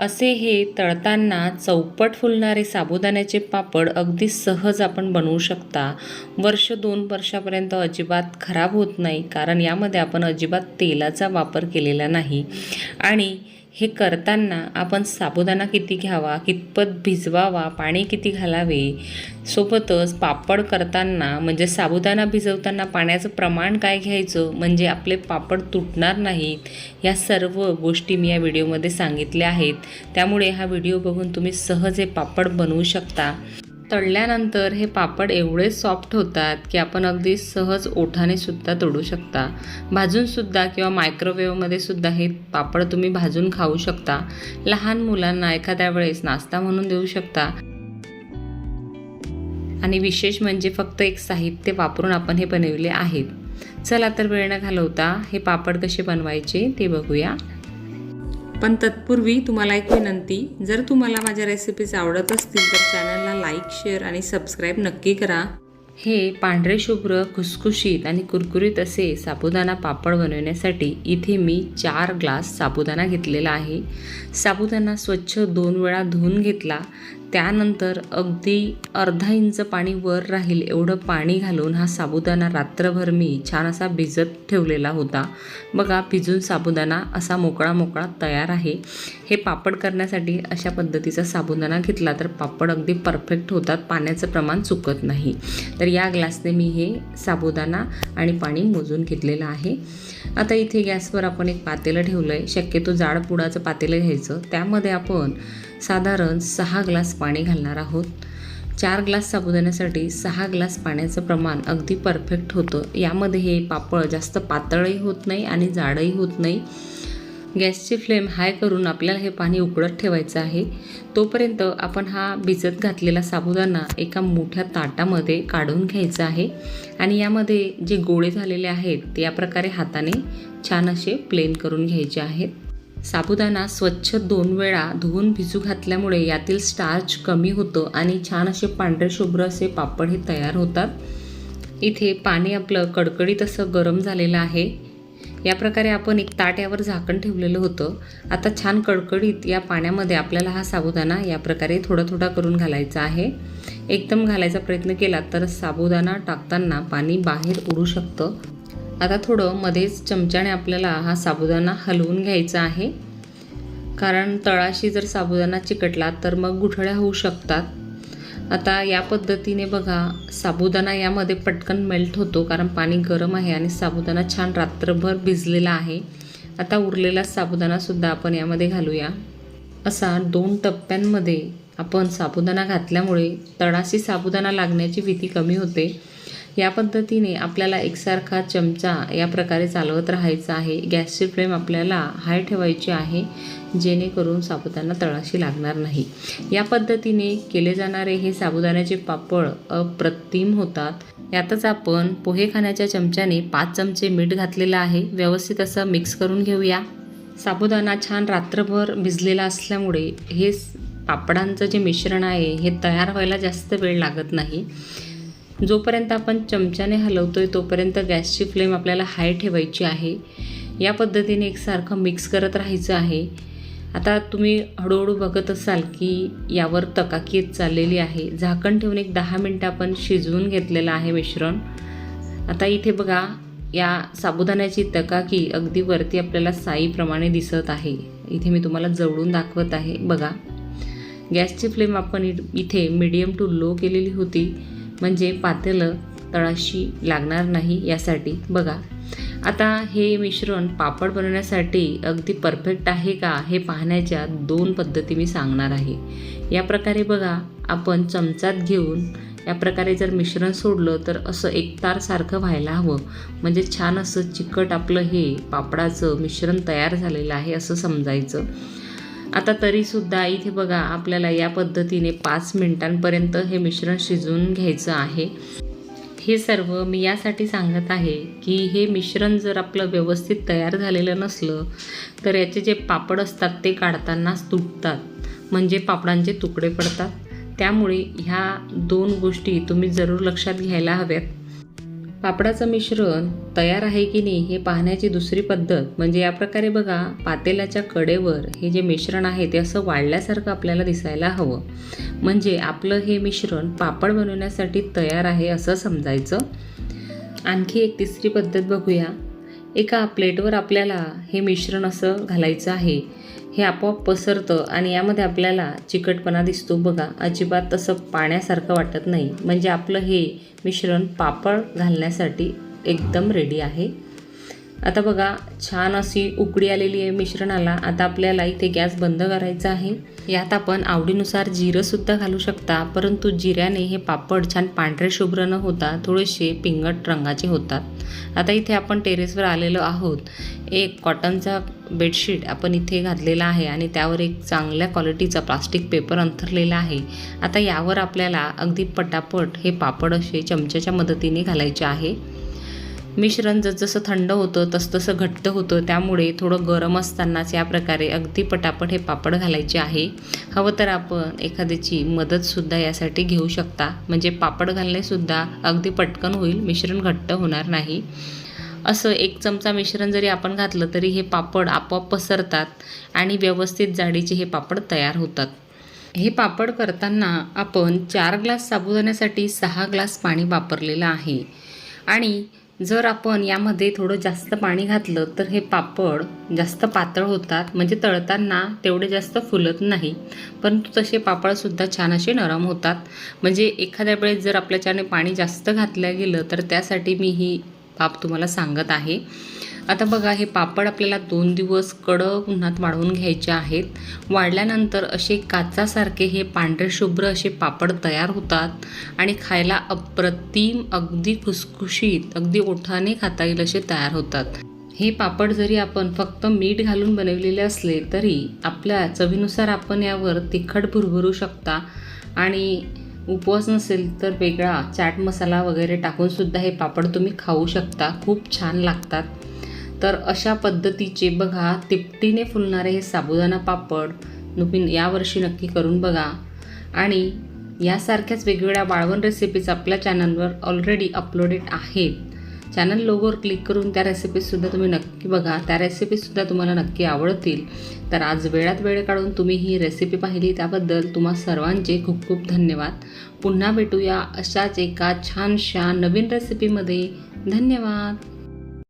असे हे तळताना चौपट फुलणारे साबुदाण्याचे पापड अगदी सहज आपण बनवू शकता। वर्ष 2 वर्षापर्यंत अजिबात खराब होत नाही, कारण यामध्ये आपण अजिबात तेलाचा वापर केलेला नाही। आणि हे करताना आपण साबुदाणा किती घ्यावा, कितपत भिजवावा, पाणी किती घालावे, सोबतच पापड करताना म्हणजे साबुदाणा भिजवताना पाण्याचं प्रमाण काय घ्यायचं म्हणजे आपले पापड तुटणार नाहीत, या सर्व गोष्टी मी या व्हिडिओमध्ये सांगितल्या आहेत। त्यामुळे हा व्हिडिओ बघून तुम्ही सहज हे पापड बनवू शकता। तळल्यानंतर हे पापड एवढे सॉफ्ट होतात की आपण अगदी सहज ओठाने सुद्धा तोडू शकता। भाजून सुद्धा किंवा मायक्रोवेव्हमध्ये सुद्धा हे पापड तुम्ही भाजून खाऊ शकता। लहान मुलांना एखाद्या वेळेस नाश्ता म्हणून देऊ शकता। आणि विशेष म्हणजे फक्त एक साहित्य वापरून आपण हे बनवले आहेत। चला तर वेळ न घालवता हे पापड कसे बनवायचे ते बघूया। पण तत्पूर्वी तुम्हाला एक विनंती, जर तुम्हाला माझ्या रेसिपीज आवडत असतील तर चॅनलला लाईक, शेअर आणि सबस्क्राईब नक्की करा। हे पांढरे शुभ्र खुसखुशीत आणि कुरकुरीत असे साबुदाणा पापड बनवण्यासाठी इथे मी 4 ग्लास साबुदाणा घेतलेला आहे। साबुदाणा स्वच्छ 2 वेळा धुवून घेतला। त्यानंतर अगदी अर्धा इंच पाणी वर राहील एवढं पाणी घालून हा साबुदाणा रात्रभर मी छान असा भिजत ठेवलेला होता। बघा, भिजून साबुदाणा असा मोकळा मोकळा तयार आहे। हे पापड करण्यासाठी अशा पद्धतीचा साबुदाणा घेतला तर पापड अगदी परफेक्ट होतात, पाण्याचं प्रमाण चुकत नाही। तर या ग्लासने मी हे साबुदाणा आणि पाणी मोजून घेतलेलं आहे। आता इथे गॅसवर आपण एक पातेलं ठेवलं आहे। शक्यतो जाड पुडाचं पातेलं घ्यायचं। त्यामध्ये आपण साधारण 6 ग्लास पाणी घालणार आहोत। 4 ग्लास साबुदाण्यासाठी 6 ग्लास पाण्याचं प्रमाण अगदी परफेक्ट होतं। यामध्ये हे पापड जास्त पातळही होत नाही आणि जाडही होत नाही। गॅसची फ्लेम हाय करून आपल्याला हे पाणी उकळत ठेवायचं आहे। तोपर्यंत आपण हा भिजत घातलेला साबुदाणा एका मोठ्या ताटामध्ये काढून घ्यायचा आहे आणि यामध्ये जे गोळे झालेले आहेत ते या प्रकारे हाताने छान असे प्लेन करून घ्यायचे आहेत। साबुदाणा स्वच्छ 2 वेळा धुवून भिजू घातल्यामुळे यातील स्टार्च कमी होतं आणि छान असे पांढरे शुभ्र असे पापड हे तयार होतात। इथे पाणी आपलं कडकडीत असं गरम झालेलं आहे। या प्रकारे आपण एक ताट यावर झाकण ठेवलेलं होतं। आता छान कडकडीत या पाण्यामध्ये आपल्याला हा साबुदाणा या प्रकारे थोडा थोडा करून घालायचा आहे। एकदम घालायचा प्रयत्न केला तर साबुदाणा टाकताना पाणी बाहेर उडू शकतं। आता थोडं मध्येच चमच्याने आपल्याला हा साबुदाणा हलवून घ्यायचा आहे, कारण तळाशी जर साबुदाणा चिकटला तर मग गुठळ्या होऊ शकतात। आता या पद्धतीने बघा, साबुदाणा यामध्ये पटकन मेल्ट होतो कारण पाणी गरम आहे आणि साबुदाणा छान रात्रभर भिजलेला आहे। आता उरलेला साबुदाणा सुद्धा आपण यामध्ये घालूया। असा 2 टप्प्यांमध्ये आपण साबुदाणा घातल्यामुळे तळाशी साबुदाणा लागण्याची भीती कमी होते। या पद्धतीने आपल्याला एकसारखा चमचा या प्रकारे चालवत राहायचा आहे। गॅसची फ्लेम आपल्याला हाय ठेवायची आहे, जेणेकरून साबुदाणा तळाशी लागणार नाही। या पद्धतीने केले जाणारे हे साबुदाण्याचे पापड अप्रतिम होतात। यातच आपण पोहे खाण्याच्या चमच्याने 5 चमचे मीठ घातलेलं आहे। व्यवस्थित असं मिक्स करून घेऊया। साबुदाणा छान रात्रभर भिजलेला असल्यामुळे हे पापडांचं जे मिश्रण आहे हे तयार व्हायला जास्त वेळ लागत नाही। जोपर्यंत आपण चमच्याने हलवतोय तोपर्यंत गॅसची फ्लेम आपल्याला हाय ठेवायची आहे। या पद्धतीने एकसारखं मिक्स करत राहायचं आहे। आता तुम्ही हळूहळू बघत असाल की यावर तकाकी येत चाललेली आहे। झाकण ठेवून एक 10 मिनटं आपण शिजवून घेतलेलं आहे मिश्रण। आता इथे बघा, या साबुदाण्याची तकाकी अगदी वरती आपल्याला साईप्रमाणे दिसत आहे। इथे मी तुम्हाला जवळून दाखवत आहे। बघा, गॅसची फ्लेम आपण इथे मीडियम टू लो केलेली होती, म्हणजे पातेलं तळाशी लागणार नाही यासाठी। बघा, आता हे मिश्रण पापड बनवण्यासाठी अगदी परफेक्ट आहे का हे पाहण्याच्या 2 पद्धती मी सांगणार आहे। या प्रकारे बघा, आपण चमचात घेऊन या प्रकारे जर मिश्रण सोडलं तर असं एकतारसारखं व्हायला हवं, म्हणजे छान असं चिकट आपलं हे पापडाचं मिश्रण तयार झालेलं आहे असं समजायचं। आता तरीसुद्धा इथे बघा, आपल्याला या पद्धतीने 5 मिनिटांपर्यंत हे मिश्रण शिजवून घ्यायचं आहे। हे सर्व मी यासाठी सांगत आहे की हे मिश्रण जर आपलं व्यवस्थित तयार झालेलं नसलं तर याचे जे पापड असतात ते काढतानाच तुटतात, म्हणजे पापडांचे तुकडे पडतात। त्यामुळे ह्या 2 गोष्टी तुम्ही जरूर लक्षात घ्यायला हव्यात। पापडाचं मिश्रण तयार आहे की नाही हे पाहण्याची दुसरी पद्धत म्हणजे या प्रकारे बघा, पातेल्याच्या कडेवर हे जे मिश्रण आहे ते असं वाढल्यासारखं आपल्याला दिसायला हवं, म्हणजे आपलं हे मिश्रण पापड बनवण्यासाठी तयार आहे असं समजायचं. आणखी एक तिसरी पद्धत बघूया. एका प्लेटवर आपल्याला हे मिश्रण असं घालायचं आहे. हे आपोआप पसरतं आणि यामध्ये आपल्याला चिकटपणा दिसतो बघा. अजिबात तसं पाण्यासारखं वाटत नाही, म्हणजे आपलं हे मिश्रण पापड घालण्यासाठी एकदम रेडी आहे. आता बघा, छान अशी उकळी आलेली आहे मिश्रणाला. आता आपल्याला इथे गॅस बंद करायचा आहे. यात आपण आवडीनुसार जिरंसुद्धा घालू शकता, परंतु जिऱ्याने हे पापड छान पांढरे शुभ्र न होता थोडेसे पिंगट रंगाचे होतात. आता इथे आपण टेरेसवर आलेलो आहोत. एक कॉटनचा बेडशीट आपण इथे घातलेला आहे आणि त्यावर एक चांगल्या क्वालिटीचा प्लास्टिक पेपर अंथरलेला आहे. आता यावर आपल्याला अगदी पटापट हे पापड असे चमच्याच्या मदतीने घालायचे आहे. मिश्रण जसजसं थंड होतं तसतसं घट्ट होतं, त्यामुळे थोडं गरम असतानाच या प्रकारे अगदी पटापट हे पापड घालायचे आहे. हवं तर आपण एखाद्याची मदतसुद्धा यासाठी घेऊ शकता, म्हणजे पापड घालणेसुद्धा अगदी पटकन होईल, मिश्रण घट्ट होणार नाही. असं 1 चमचा मिश्रण जरी आपण घातलं तरी हे पापड आपोआप पसरतात आणि व्यवस्थित जाडीचे हे पापड तयार होतात. हे पापड करताना आपण 4 ग्लास साबुदाण्यासाठी 6 ग्लास पाणी वापरलेलं आहे आणि जर आपण यामध्ये थोडं जास्त पाणी घातलं तर हे पापड जास्त पातळ होतात, म्हणजे तळताना तेवढे जास्त फुलत नाही, परंतु तसे पापडसुद्धा छान असे नरम होतात. म्हणजे एखाद्या वेळेस जर आपल्याच्याने पाणी जास्त घातलं गेलं तर त्यासाठी मी ही बाब तुम्हाला सांगत आहे. आता बघा, हे पापड आपल्याला 2 दिवस कडक उन्हात वाळवून घ्यायचे आहेत. वाळल्यानंतर असे काचासारखे हे पांढरे शुभ्र असे पापड तयार होतात आणि खायला अप्रतिम, अगदी खुसखुशीत, अगदी ओठाने खाता येईल असे तयार होतात. हे पापड जरी आपण फक्त मीठ घालून बनवलेले असले तरी आपल्या चवीनुसार आपण यावर तिखट भुरभरू शकता आणि उपवास नसेल तर वेगळा चाट मसाला वगैरे टाकूनसुद्धा हे पापड तुम्ही खाऊ शकता. खूप छान लागतात. तर अशा पद्धतीचे बघा, तिपटीने फुलणारे हे साबुदाणा पापड तुम्ही यावर्षी नक्की करून बघा. आणि यासारख्याच वेगवेगळ्या वाळवण रेसिपीज आपल्या चॅनलवर ऑलरेडी अपलोडेड आहेत. चॅनल लोगोवर क्लिक करून त्या रेसिपीजसुद्धा तुम्ही नक्की बघा. त्या रेसिपीजसुद्धा तुम्हाला नक्की आवडतील. तर आज वेळात वेळ काढून तुम्ही ही रेसिपी पाहिली त्याबद्दल तुम्हा सर्वांचे खूप खूप धन्यवाद. पुन्हा भेटूया अशाच एका छानशा नवीन रेसिपीमध्ये. धन्यवाद.